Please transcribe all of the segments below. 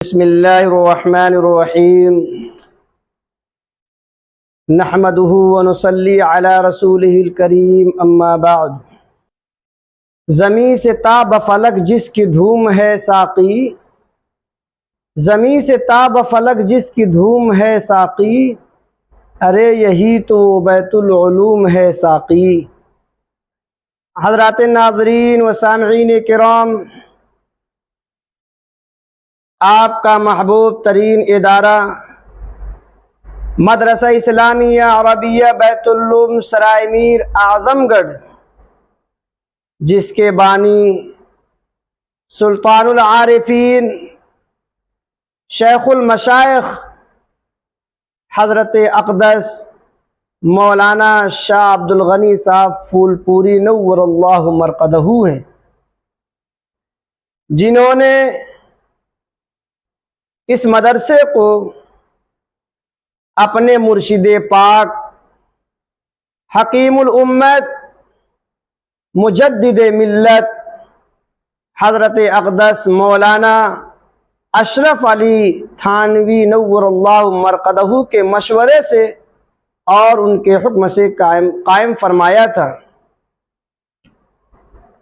بسم اللہ الرحمن الرحیم نحمده ونصلی علی رسولہ الکریم اما بعد۔ زمیں سے تا بفلک جس کی دھوم ہے ساقی، زمیں سے تا بفلک جس کی دھوم ہے ساقی، ارے یہی تو بیت العلوم ہے ساقی۔ حضرات ناظرین و سامعین کرام، آپ کا محبوب ترین ادارہ مدرسہ اسلامیہ عربیہ بیت العلوم سرائے میر اعظم گڑھ، جس کے بانی سلطان العارفین شیخ المشائخ حضرت اقدس مولانا شاہ عبد الغنی صاحب پھول پوری نور اللہ مرقدہ ہیں، جنہوں نے اس مدرسے کو اپنے مرشد پاک حکیم الامت مجدد ملت حضرت اقدس مولانا اشرف علی تھانوی نور اللہ مرقدہ کے مشورے سے اور ان کے حکم سے قائم فرمایا تھا۔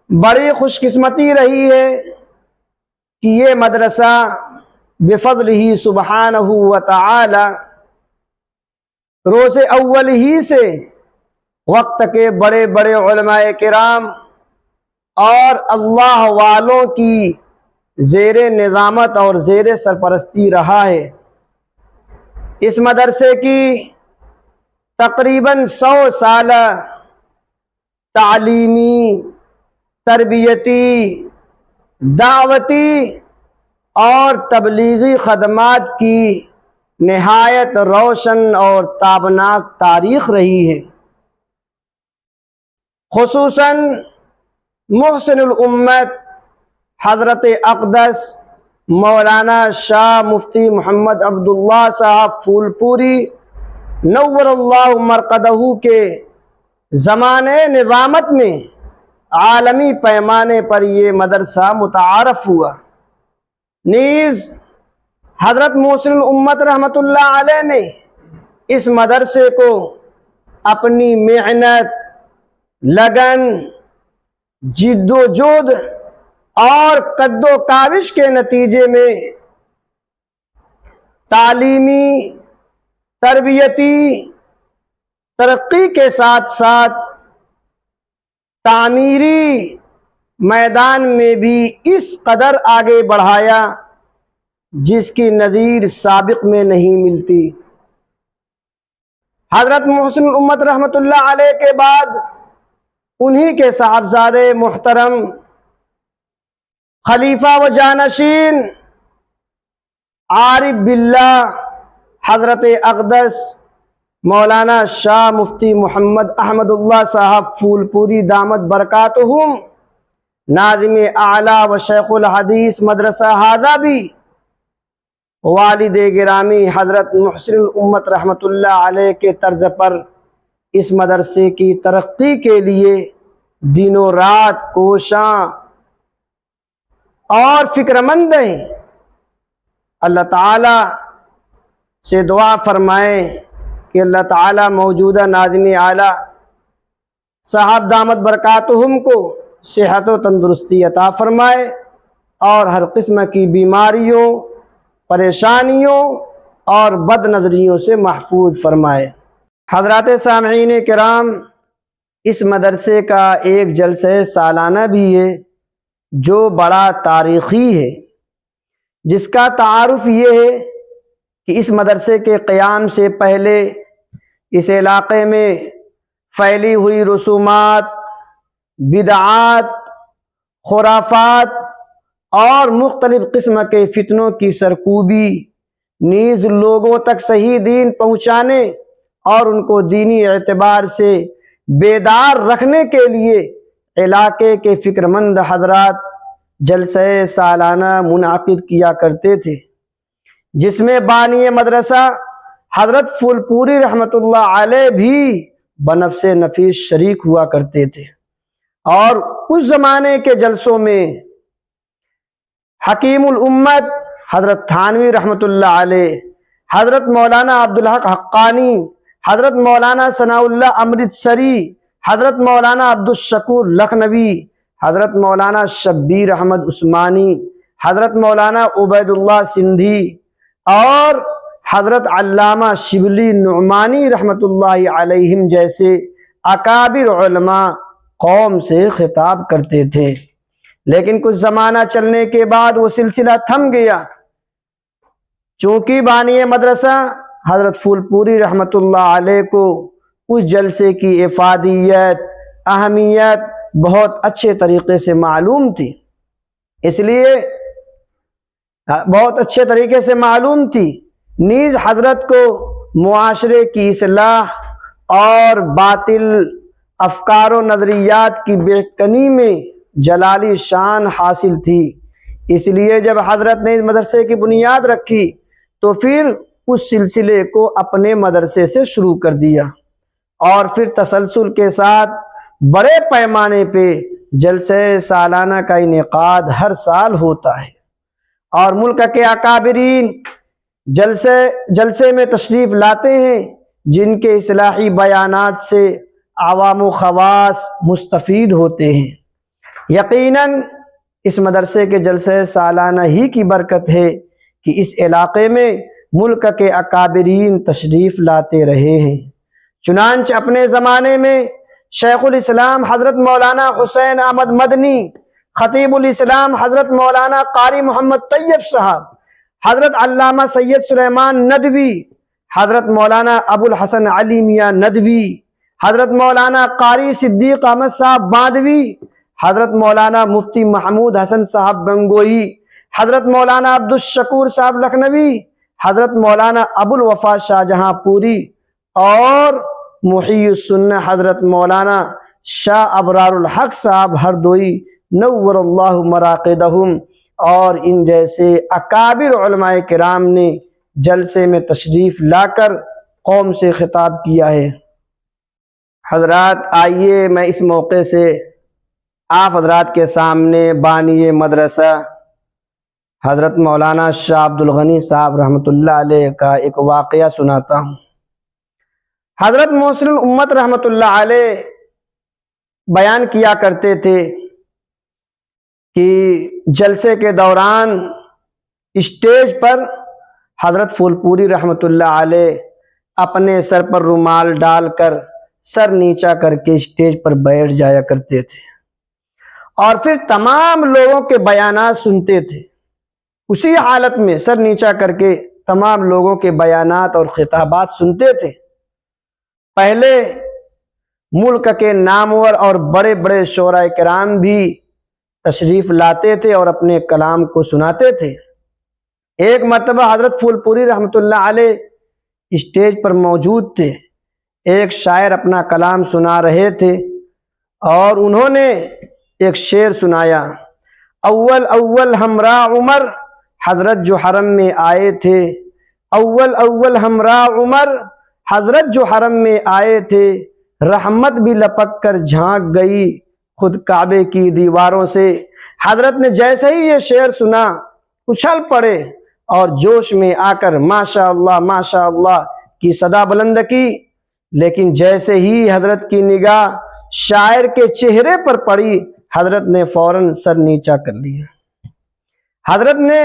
بڑی خوش قسمتی رہی ہے کہ یہ مدرسہ بفضلہ سبحانہ وتعالی روز اول ہی سے وقت کے بڑے بڑے علماء کرام اور اللہ والوں کی زیر نظامت اور زیر سرپرستی رہا ہے۔ اس مدرسے کی تقریباً 100 سالہ تعلیمی، تربیتی، دعوتی اور تبلیغی خدمات کی نہایت روشن اور تابناک تاریخ رہی ہے۔ خصوصاً محسن الامت حضرت اقدس مولانا شاہ مفتی محمد عبداللہ صاحب پھول پوری نور اللہ مرقدہ کے زمانے نظامت میں عالمی پیمانے پر یہ مدرسہ متعارف ہوا۔ نیز حضرت محسن الامت رحمۃ اللہ علیہ نے اس مدرسے کو اپنی محنت، لگن، جد و جہد اور قد و کاوش کے نتیجے میں تعلیمی، تربیتی ترقی کے ساتھ ساتھ تعمیری میدان میں بھی اس قدر آگے بڑھایا جس کی نظیر سابق میں نہیں ملتی۔ حضرت محسن الامت رحمۃ اللہ علیہ کے بعد انہی کے صاحبزادے محترم خلیفہ و جانشین عارف باللہ حضرت اقدس مولانا شاہ مفتی محمد احمد اللہ صاحب پھول پوری دامت برکاتہم ناظم اعلیٰ و شیخ الحدیث مدرسہ ہذا بھی والد گرامی حضرت محسن الامت رحمۃ اللہ علیہ کے طرز پر اس مدرسے کی ترقی کے لیے دنوں رات کوشاں اور فکر مند ہیں۔ اللہ تعالیٰ سے دعا فرمائیں کہ اللہ تعالیٰ موجودہ ناظم اعلیٰ صاحب دامت برکاتہم کو صحت و تندرستی عطا فرمائے اور ہر قسم کی بیماریوں، پریشانیوں اور بد نظریوں سے محفوظ فرمائے۔ حضرات سامعین کرام، اس مدرسے کا ایک جلسہ سالانہ بھی ہے جو بڑا تاریخی ہے، جس کا تعارف یہ ہے کہ اس مدرسے کے قیام سے پہلے اس علاقے میں پھیلی ہوئی رسومات، بدعات، خرافات اور مختلف قسم کے فتنوں کی سرکوبی، نیز لوگوں تک صحیح دین پہنچانے اور ان کو دینی اعتبار سے بیدار رکھنے کے لیے علاقے کے فکر مند حضرات جلسہ سالانہ منعقد کیا کرتے تھے، جس میں بانی مدرسہ حضرت پھول پوری رحمۃ اللہ علیہ بھی بنفس نفیس شریک ہوا کرتے تھے۔ اور اس زمانے کے جلسوں میں حکیم الامت حضرت تھانوی رحمۃ اللہ علیہ، حضرت مولانا عبدالحق حقانی، حضرت مولانا ثناء اللہ امرتسری، حضرت مولانا عبدالشکور لکھنوی، حضرت مولانا شبیر احمد عثمانی، حضرت مولانا عبید اللہ سندھی اور حضرت علامہ شبلی نعمانی رحمۃ اللہ علیہم جیسے اکابر علماء قوم سے خطاب کرتے تھے۔ لیکن کچھ زمانہ چلنے کے بعد وہ سلسلہ تھم گیا، چونکہ بانی مدرسہ حضرت پھول پوری رحمۃ اللہ علیہ کو اس جلسے کی افادیت، اہمیت بہت اچھے طریقے سے معلوم تھی، اس لیے بہت اچھے طریقے سے معلوم تھی، نیز حضرت کو معاشرے کی اصلاح اور باطل افکار و نظریات کی بے کنی میں جلالی شان حاصل تھی۔ اس لیے جب حضرت نے اس مدرسے کی بنیاد رکھی تو پھر اس سلسلے کو اپنے مدرسے سے شروع کر دیا، اور پھر تسلسل کے ساتھ بڑے پیمانے پہ جلسے سالانہ کا انعقاد ہر سال ہوتا ہے، اور ملک کے اکابرین جلسے میں تشریف لاتے ہیں، جن کے اصلاحی بیانات سے عوام و خواص مستفید ہوتے ہیں۔ یقیناً اس مدرسے کے جلسے سالانہ ہی کی برکت ہے کہ اس علاقے میں ملک کے اکابرین تشریف لاتے رہے ہیں۔ چنانچہ اپنے زمانے میں شیخ الاسلام حضرت مولانا حسین احمد مدنی، خطیب الاسلام حضرت مولانا قاری محمد طیب صاحب، حضرت علامہ سید سلیمان ندوی، حضرت مولانا ابو الحسن علی میاں ندوی، حضرت مولانا قاری صدیق احمد صاحب باندوی، حضرت مولانا مفتی محمود حسن صاحب گنگوئی، حضرت مولانا عبدالشکور صاحب لکھنوی، حضرت مولانا ابو الوفا شاہ جہاں پوری اور محی السنہ حضرت مولانا شاہ ابرار الحق صاحب ہردوئی نور اللہ مراقدہم، اور ان جیسے اکابر علماء کرام نے جلسے میں تشریف لا کر قوم سے خطاب کیا ہے۔ حضرات، آئیے میں اس موقع سے آپ حضرات کے سامنے بانی مدرسہ حضرت مولانا شاہ عبد الغنی صاحب رحمۃ اللہ علیہ کا ایک واقعہ سناتا ہوں۔ حضرت محسن الامت رحمۃ اللہ علیہ بیان کیا کرتے تھے کہ جلسے کے دوران اسٹیج پر حضرت پھول پوری رحمۃ اللہ علیہ اپنے سر پر رومال ڈال کر سر نیچا کر کے اسٹیج پر بیٹھ جایا کرتے تھے، اور پھر تمام لوگوں کے بیانات سنتے تھے۔ اسی حالت میں سر نیچا کر کے تمام لوگوں کے بیانات اور خطابات سنتے تھے۔ پہلے ملک کے نامور اور بڑے بڑے شعراء کرام بھی تشریف لاتے تھے اور اپنے کلام کو سناتے تھے۔ ایک مرتبہ حضرت پھول پوری رحمۃ اللہ علیہ اسٹیج پر موجود تھے، ایک شاعر اپنا کلام سنا رہے تھے اور انہوں نے ایک شعر سنایا: اول اول ہمراہ عمر حضرت جو حرم میں آئے تھے، اول اول ہمراہ عمر حضرت جو حرم میں آئے تھے، رحمت بھی لپک کر جھانک گئی خود کعبے کی دیواروں سے۔ حضرت نے جیسے ہی یہ شعر سنا اچھل پڑے اور جوش میں آ کر ماشاء اللہ کی صدا بلند کی، لیکن جیسے ہی حضرت کی نگاہ شاعر کے چہرے پر پڑی، حضرت نے فوراً سر نیچا کر لیا، حضرت نے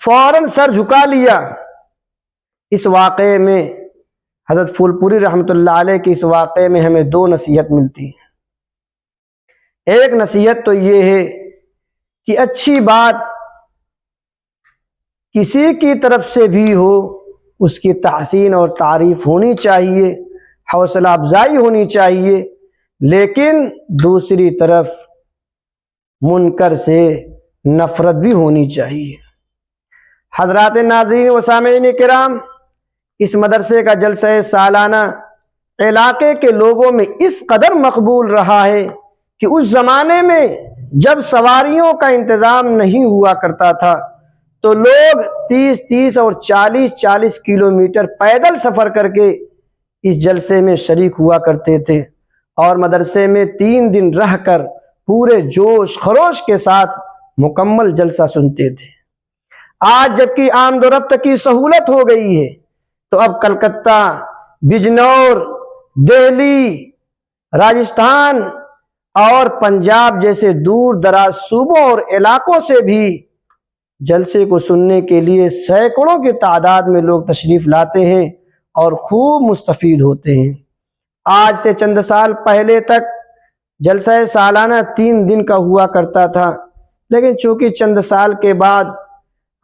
فوراً سر جھکا لیا۔ اس واقعے میں حضرت پھول پوری رحمۃ اللہ علیہ کے اس واقعے میں ہمیں دو نصیحت ملتی ہیں۔ ایک نصیحت تو یہ ہے کہ اچھی بات کسی کی طرف سے بھی ہو اس کی تحسین اور تعریف ہونی چاہیے، حوصلہ افزائی ہونی چاہیے، لیکن دوسری طرف منکر سے نفرت بھی ہونی چاہیے۔ حضرات ناظرین و سامعین کرام، اس مدرسے کا جلسہ سالانہ علاقے کے لوگوں میں اس قدر مقبول رہا ہے کہ اس زمانے میں جب سواریوں کا انتظام نہیں ہوا کرتا تھا تو لوگ 30 اور 40 کلومیٹر پیدل سفر کر کے اس جلسے میں شریک ہوا کرتے تھے، اور مدرسے میں 3 دن رہ کر پورے جوش خروش کے ساتھ مکمل جلسہ سنتے تھے۔ آج جبکہ آمد و رفت کی سہولت ہو گئی ہے تو اب کلکتہ، بجنور، دہلی، راجستھان اور پنجاب جیسے دور دراز صوبوں اور علاقوں سے بھی جلسے کو سننے کے لیے سینکڑوں کی تعداد میں لوگ تشریف لاتے ہیں اور خوب مستفید ہوتے ہیں۔ آج سے چند سال پہلے تک جلسہ سالانہ 3 دن کا ہوا کرتا تھا، لیکن چونکہ چند سال کے بعد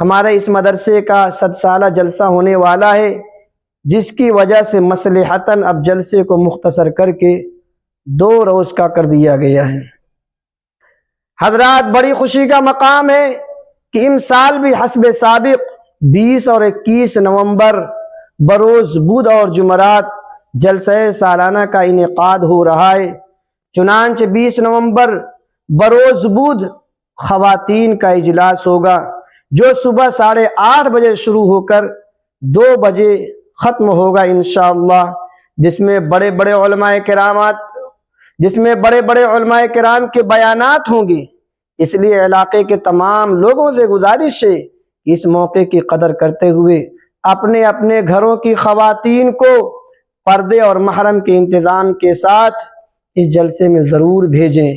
ہمارے اس مدرسے کا 100 سالہ جلسہ ہونے والا ہے، جس کی وجہ سے مصلحتاً اب جلسے کو مختصر کر کے 2 روز کا کر دیا گیا ہے۔ حضرات، بڑی خوشی کا مقام ہے کہ ان سال بھی حسب سابق 20 اور 21 نومبر بروز بدھ اور جمعرات جلسہ سالانہ کا انعقاد ہو رہا ہے۔ چنانچہ 20 نومبر بروز بدھ خواتین کا اجلاس ہوگا، جو صبح 8:30 بجے شروع ہو کر 2 بجے ختم ہوگا انشاءاللہ، جس میں بڑے بڑے علماء کرام کے بیانات ہوں گے۔ اس لیے علاقے کے تمام لوگوں سے گزارش ہے کہ اس موقع کی قدر کرتے ہوئے اپنے اپنے گھروں کی خواتین کو پردے اور محرم کے انتظام کے ساتھ اس جلسے میں ضرور بھیجیں۔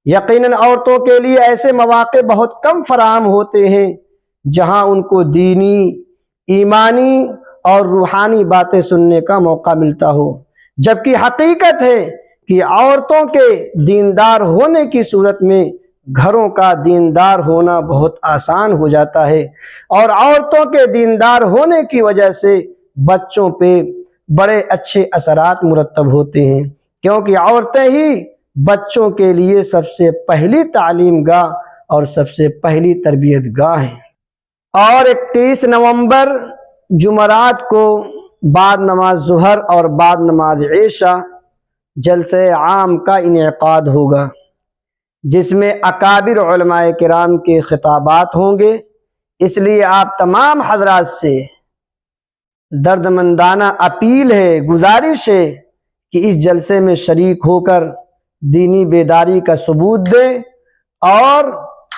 یقیناً عورتوں کے لیے ایسے مواقع بہت کم فراہم ہوتے ہیں جہاں ان کو دینی، ایمانی اور روحانی باتیں سننے کا موقع ملتا ہو، جبکہ حقیقت ہے کہ عورتوں کے دیندار ہونے کی صورت میں گھروں کا دیندار ہونا بہت آسان ہو جاتا ہے، اور عورتوں کے دیندار ہونے کی وجہ سے بچوں پہ بڑے اچھے اثرات مرتب ہوتے ہیں، کیونکہ عورتیں ہی بچوں کے لیے سب سے پہلی تعلیم گاہ اور سب سے پہلی تربیت گاہ ہیں۔ اور 31 نومبر جمعرات کو بعد نماز ظہر اور بعد نماز عشاء جلسہ عام کا انعقاد ہوگا، جس میں اکابر علماء کرام کے خطابات ہوں گے۔ اس لیے آپ تمام حضرات سے دردمندانہ اپیل ہے، گزارش ہے کہ اس جلسے میں شریک ہو کر دینی بیداری کا ثبوت دیں اور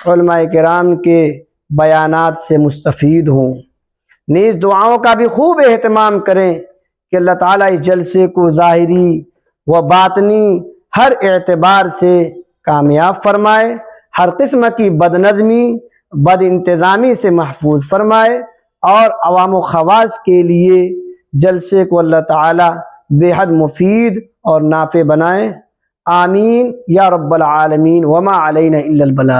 علماء کرام کے بیانات سے مستفید ہوں۔ نیز دعاؤں کا بھی خوب اہتمام کریں کہ اللہ تعالیٰ اس جلسے کو ظاہری و باطنی ہر اعتبار سے کامیاب فرمائے، ہر قسم کی بدنظمی، بد انتظامی سے محفوظ فرمائے، اور عوام و خواص کے لیے جلسے کو اللہ تعالیٰ بے حد مفید اور نافع بنائے۔ آمین یا رب العالمین، وما علینا الا البلاغ۔